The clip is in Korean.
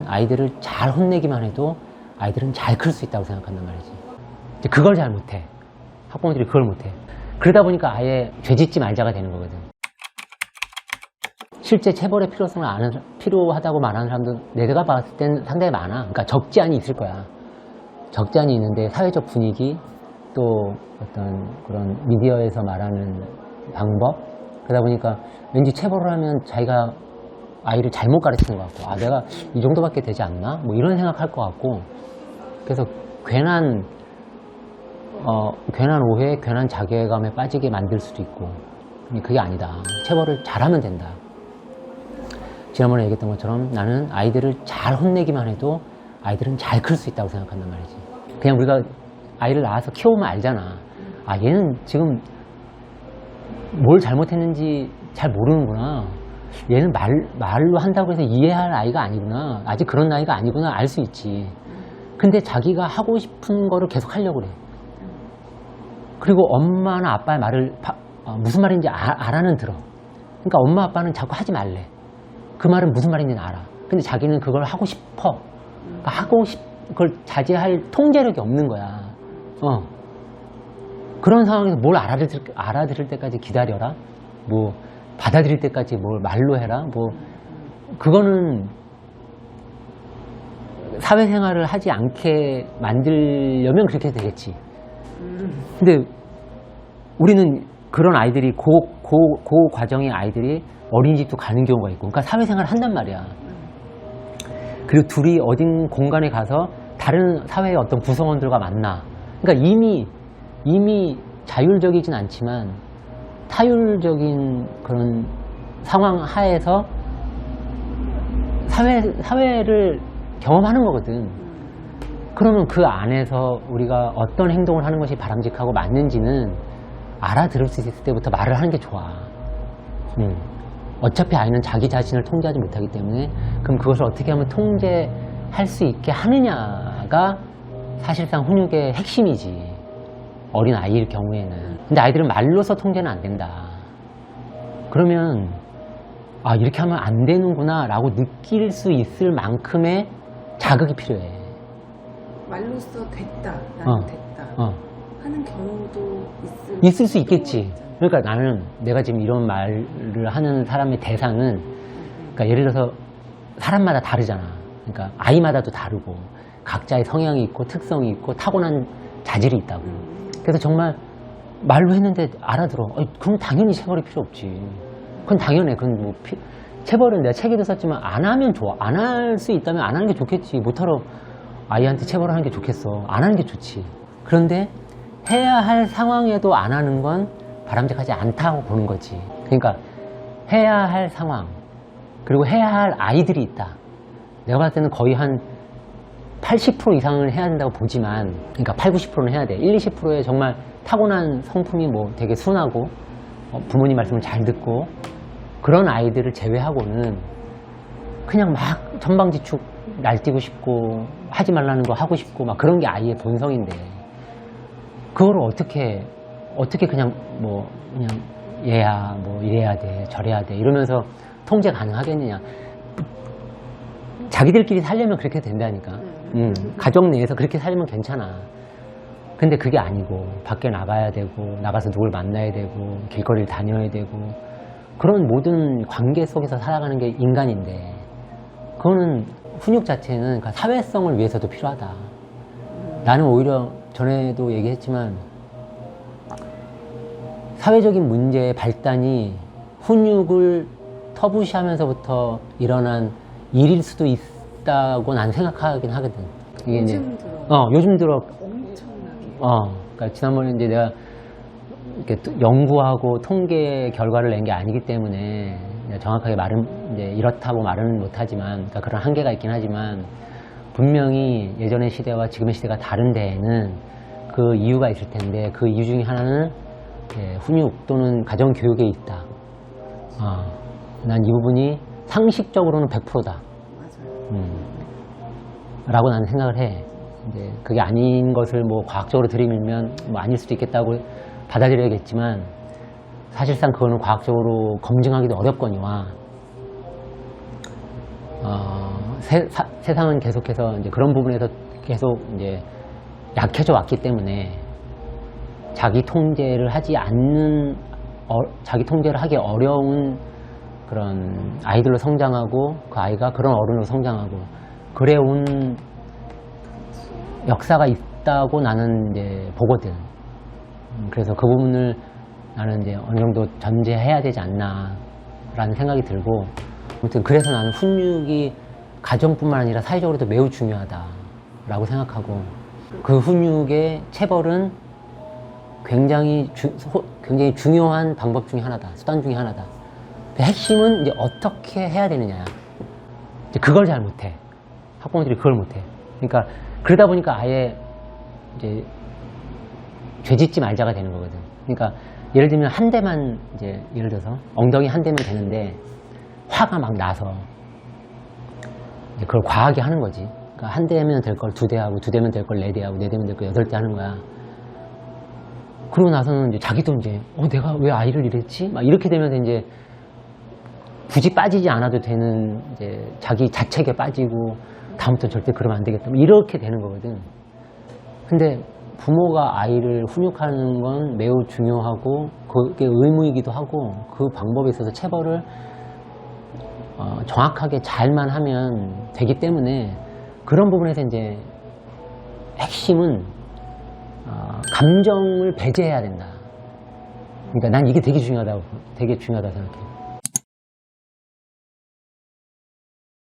아이들을 잘 혼내기만 해도 아이들은 잘 클 수 있다고 생각한단 말이지. 그걸 잘 못해. 학부모들이 그걸 못해. 그러다 보니까 아예 죄짓지 말자가 되는 거거든. 실제 체벌의 필요성을 필요하다고 말하는 사람도 내가 봤을 땐 상당히 많아. 그러니까 적지 않이 있을 거야. 적지 않이 있는데 사회적 분위기, 또 어떤 그런 미디어에서 말하는 방법, 그러다 보니까 왠지 체벌을 하면 자기가 아이를 잘못 가르치는 것 같고, 내가 이 정도밖에 되지 않나? 뭐 이런 생각할 것 같고, 그래서 괜한 오해, 괜한 자괴감에 빠지게 만들 수도 있고, 그게 아니다. 체벌을 잘하면 된다. 지난번에 얘기했던 것처럼 나는 아이들을 잘 혼내기만 해도 아이들은 잘 클 수 있다고 생각한단 말이지. 그냥 우리가 아이를 낳아서 키워보면 알잖아. 얘는 지금 뭘 잘못했는지 잘 모르는구나. 얘는 말로 한다고 해서 이해할 아이가 아니구나. 아직 그런 나이가 아니구나. 알 수 있지. 근데 자기가 하고 싶은 거를 계속 하려고 그래. 그리고 엄마나 아빠의 말을 무슨 말인지 알아는 들어. 그러니까 엄마 아빠는 자꾸 하지 말래. 그 말은 무슨 말인지는 알아. 근데 자기는 그걸 하고 싶어. 그러니까 그걸 자제할 통제력이 없는 거야. 그런 상황에서 뭘 알아들을 때까지 기다려라. 뭐 받아들일 때까지 뭘 말로 해라. 뭐 그거는 사회생활을 하지 않게 만들려면 그렇게 되겠지. 근데 우리는 그런 아이들이 그 과정의 아이들이 어린이집도 가는 경우가 있고, 그러니까 사회생활을 한단 말이야. 그리고 둘이 어딘 공간에 가서 다른 사회의 어떤 구성원들과 만나. 그러니까 이미 자율적이진 않지만 타율적인 그런 상황 하에서 사회를 경험하는 거거든. 그러면 그 안에서 우리가 어떤 행동을 하는 것이 바람직하고 맞는지는 알아들을 수 있을 때부터 말을 하는 게 좋아. 어차피 아이는 자기 자신을 통제하지 못하기 때문에, 그럼 그것을 어떻게 하면 통제할 수 있게 하느냐가 사실상 훈육의 핵심이지. 어린 아이일 경우에는. 근데 아이들은 말로서 통제는 안 된다. 그러면 이렇게 하면 안 되는구나 라고 느낄 수 있을 만큼의 자극이 필요해. 말로써 됐다, 나는 됐다 하는 경우도 있을 수 있겠지. 그러니까 나는 내가 지금 이런 말을 하는 사람의 대상은, 그러니까 예를 들어서 사람마다 다르잖아. 그러니까 아이마다도 다르고 각자의 성향이 있고 특성이 있고 타고난 자질이 있다고. 그래서 정말 말로 했는데 알아들어. 그럼 당연히 체벌이 필요 없지. 그건 당연해. 그건 뭐 체벌은 내가 책에도 썼지만 안 하면 좋아. 안 할 수 있다면 안 하는 게 좋겠지. 못하러 아이한테 체벌을 하는 게 좋겠어. 안 하는 게 좋지. 그런데 해야 할 상황에도 안 하는 건 바람직하지 않다고 보는 거지. 그러니까 해야 할 상황, 그리고 해야 할 아이들이 있다. 내가 봤을 때는 거의 한 80% 이상을 해야 된다고 보지만, 그러니까 8, 90%는 해야 돼. 1, 20%의 정말 타고난 성품이 뭐 되게 순하고 부모님 말씀을 잘 듣고 그런 아이들을 제외하고는 그냥 막 천방지축 날뛰고 싶고 하지 말라는 거 하고 싶고 막 그런 게 아이의 본성인데, 그거를 어떻게 그냥 그냥 얘야 뭐 이래야 돼 저래야 돼 이러면서 통제 가능하겠느냐. 자기들끼리 살려면 그렇게 된다니까. 가정 내에서 그렇게 살면 괜찮아. 근데 그게 아니고 밖에 나가야 되고 나가서 누굴 만나야 되고 길거리를 다녀야 되고 그런 모든 관계 속에서 살아가는 게 인간인데, 그거는 훈육 자체는 그러니까 사회성을 위해서도 필요하다. 나는 오히려 전에도 얘기했지만 사회적인 문제의 발단이 훈육을 터부시하면서부터 일어난 일일 수도 있다고 난 생각하긴 하거든. 이게 요즘 들어 엄청나게. 그러니까 지난번에 이제 내가 이렇게 연구하고 통계 결과를 낸 게 아니기 때문에 정확하게 말은 이제 이렇다고 말은 못하지만, 그러니까 그런 한계가 있긴 하지만 분명히 예전의 시대와 지금의 시대가 다른 데에는 그 이유가 있을 텐데, 그 이유 중에 하나는 훈육 또는 가정 교육에 있다. 난 이 부분이 상식적으로는 100%다. 라고 나는 생각을 해. 이제 그게 아닌 것을 뭐 과학적으로 들이밀면 뭐 아닐 수도 있겠다고 받아들여야겠지만, 사실상 그거는 과학적으로 검증하기도 어렵거니와 세상은 계속해서 이제 그런 부분에서 계속 이제 약해져 왔기 때문에 자기 통제를 하지 않는, 자기 통제를 하기 어려운 그런 아이들로 성장하고 그 아이가 그런 어른으로 성장하고 그래온 역사가 있다고 나는 이제 보거든. 그래서 그 부분을 나는 이제 어느 정도 전제해야 되지 않나라는 생각이 들고, 아무튼 그래서 나는 훈육이 가정뿐만 아니라 사회적으로도 매우 중요하다라고 생각하고, 그 훈육의 체벌은 굉장히 중요한 방법 중에 하나다, 수단 중에 하나다. 핵심은 이제 어떻게 해야 되느냐. 이제 그걸 잘 못해. 학부모들이 그걸 못해. 그러니까 그러다 보니까 아예 이제 죄짓지 말자가 되는 거거든. 그러니까 예를 들면 한 대만 이제 예를 들어서 엉덩이 한 대면 되는데 화가 막 나서 이제 그걸 과하게 하는 거지. 그러니까 한 대면 될 걸 두 대 하고, 두 대면 될 걸 네 대 하고, 네 대면 될 걸 8대 하는 거야. 그러고 나서는 이제 자기도 이제 내가 왜 아이를 이랬지? 막 이렇게 되면서 이제 굳이 빠지지 않아도 되는 이제 자기 자책에 빠지고 다음부터 절대 그러면 안 되겠다. 이렇게 되는 거거든. 근데 부모가 아이를 훈육하는 건 매우 중요하고 그게 의무이기도 하고, 그 방법에 있어서 체벌을 정확하게 잘만 하면 되기 때문에, 그런 부분에서 이제 핵심은 감정을 배제해야 된다. 그러니까 난 이게 되게 중요하다고 생각해.